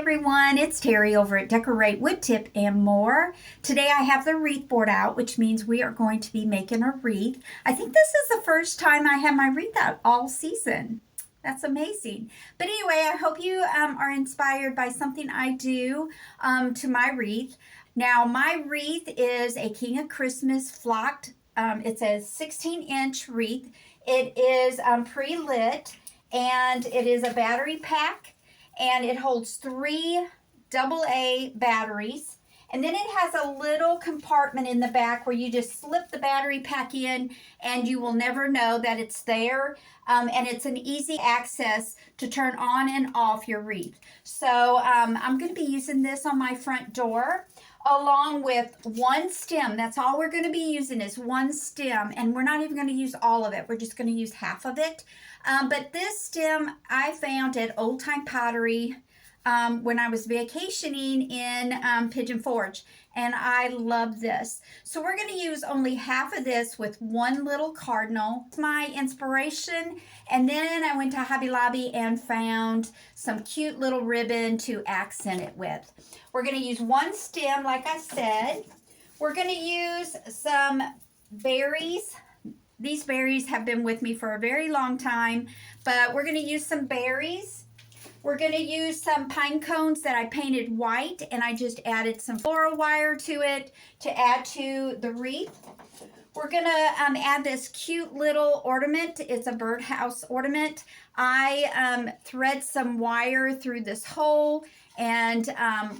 everyone, it's Terry over at Decorate Wood Tip and More. Today I have the wreath board out, which means we are going to be making a wreath. I think this is the first time I have my wreath out all season. That's amazing. But anyway, I hope you are inspired by something I do to my wreath. Now, my wreath is a King of Christmas flocked. It's a 16-inch wreath. It is pre-lit, and it is a battery pack. And it holds 3 AA batteries. And then it has a little compartment in the back where you just slip the battery pack in and you will never know that it's there. And it's an easy access to turn on and off your wreath. So I'm going to be using this on my front door along with one stem. That's all we're going to be using is one stem. And we're not even going to use all of it. We're just going to use half of it. But this stem I found at Old Time Pottery when I was vacationing in Pigeon Forge, and I love this. So we're going to use only half of this with one little cardinal. It's my inspiration, and then I went to Hobby Lobby and found some cute little ribbon to accent it with. We're going to use one stem, like I said. We're going to use some berries. These berries have been with me for a very long time, but we're going to use some berries. We're going to use some pine cones that I painted white, and I just added some floral wire to it to add to the wreath. We're going to add this cute little ornament. It's a birdhouse ornament. I thread some wire through this hole and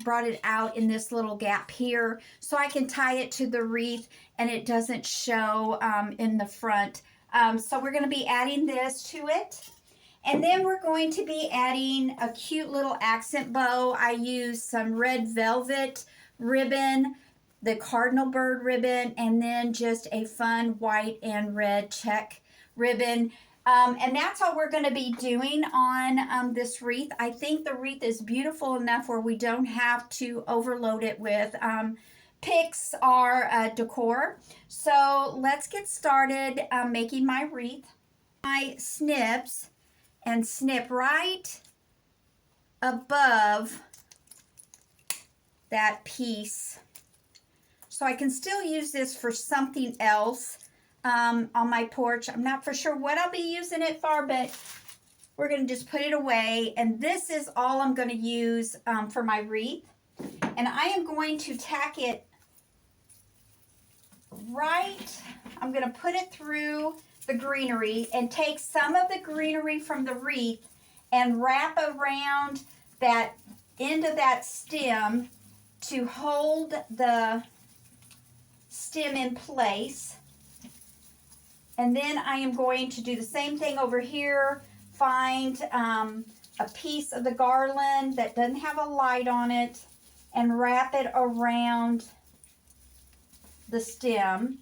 brought it out in this little gap here so I can tie it to the wreath and it doesn't show in the front. So we're going to be adding this to it. And then we're going to be adding a cute little accent bow. I used some red velvet ribbon, the cardinal bird ribbon, and then just a fun white and red check ribbon. And that's all we're going to be doing on this wreath. I think the wreath is beautiful enough where we don't have to overload it with picks or decor. So let's get started making my wreath. My snips and snip right above that piece. So I can still use this for something else on my porch. I'm not for sure what I'll be using it for, but we're going to just put it away. And this is all I'm going to use for my wreath. And I am going to tack it right. I'm going to put it through the greenery and take some of the greenery from the wreath and wrap around that end of that stem to hold the stem in place. And then I am going to do the same thing over here, find a piece of the garland that doesn't have a light on it and wrap it around the stem.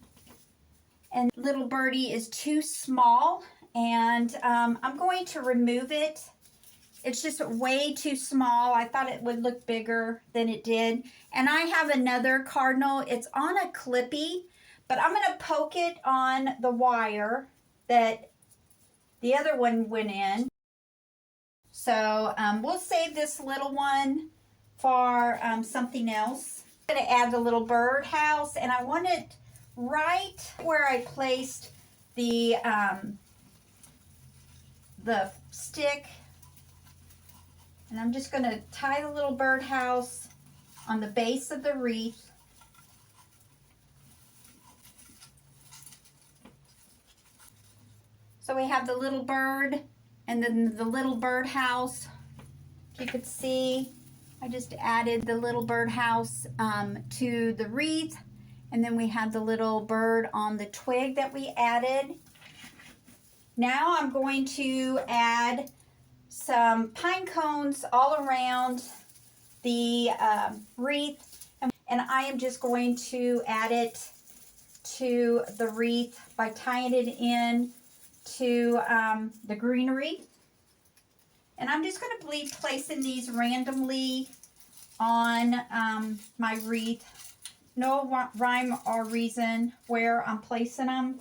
And little birdie is too small, and I'm going to remove it. It's just way too small. I thought it would look bigger than it did. And I have another cardinal. It's on a clippy, but I'm going to poke it on the wire that the other one went in. So we'll save this little one for something else. I'm going to add the little birdhouse, and I want it right where I placed the stick. And I'm just going to tie the little birdhouse on the base of the wreath. So we have the little bird and then the little birdhouse. If you could see, I just added the little birdhouse to the wreath. And then we have the little bird on the twig that we added. Now I'm going to add some pine cones all around the wreath. And I am just going to add it to the wreath by tying it in to the greenery. And I'm just going to be placing these randomly on my wreath. No rhyme or reason where I'm placing them.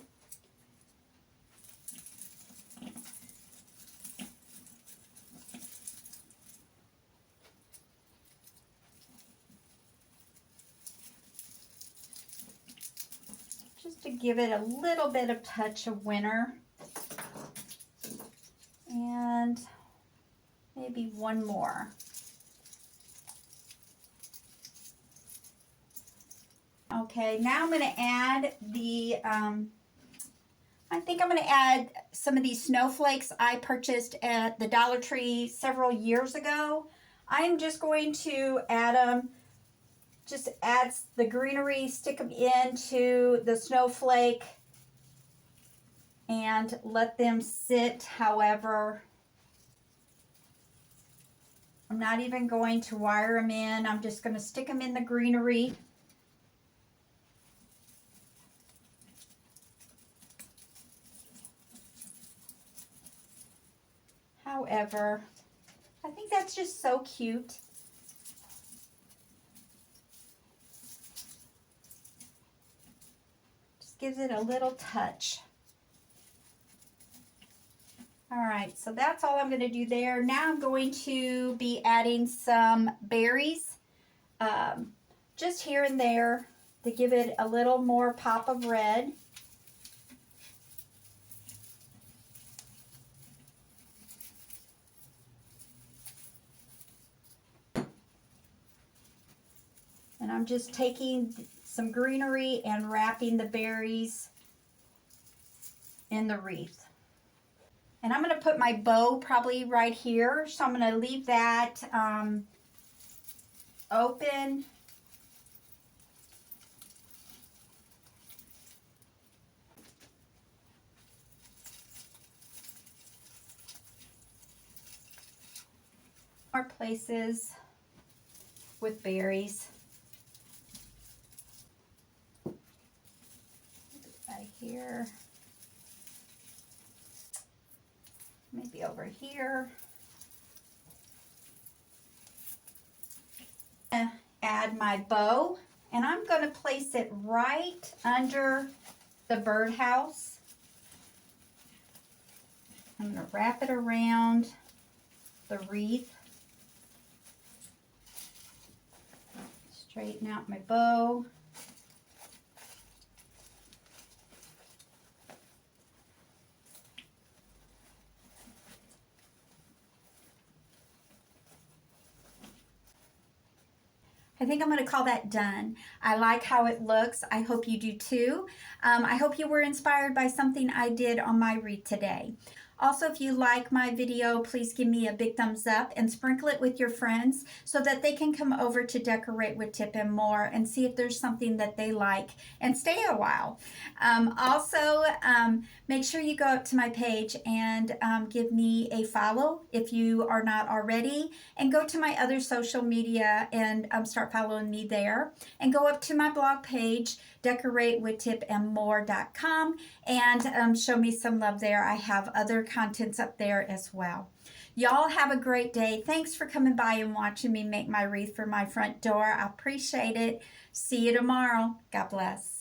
just to give it a little bit of touch of winter. And maybe one more. Okay, now I'm going to add the, I think I'm going to add some of these snowflakes I purchased at the Dollar Tree several years ago. I'm just going to add them, just add the greenery, stick them into the snowflake, and let them sit. However, I'm not even going to wire them in. I'm just going to stick them in the greenery. However, I think that's just so cute. Just gives it a little touch. All right, so that's all I'm going to do there. Now I'm going to be adding some berries, just here and there to give it a little more pop of red. And I'm just taking some greenery and wrapping the berries in the wreath. And I'm going to put my bow probably right here. So I'm going to leave that open. More places with berries. Right here. Maybe over here. Add my bow, and I'm going to place it right under the birdhouse. I'm going to wrap it around the wreath. Straighten out my bow. I think I'm going to call that done. I like how it looks. I hope you do too. I hope you were inspired by something I did on my wreath today. Also, if you like my video, please give me a big thumbs up and sprinkle it with your friends so that they can come over to Decorate with Tip and More and see if there's something that they like and stay a while. Also, make sure you go up to my page and give me a follow if you are not already, and go to my other social media and start following me there, and go up to my blog page, decoratewithtipandmore.com, and show me some love there. I have other contents up there as well. Y'all have a great day. Thanks for coming by and watching me make my wreath for my front door. I appreciate it. See you tomorrow. God bless.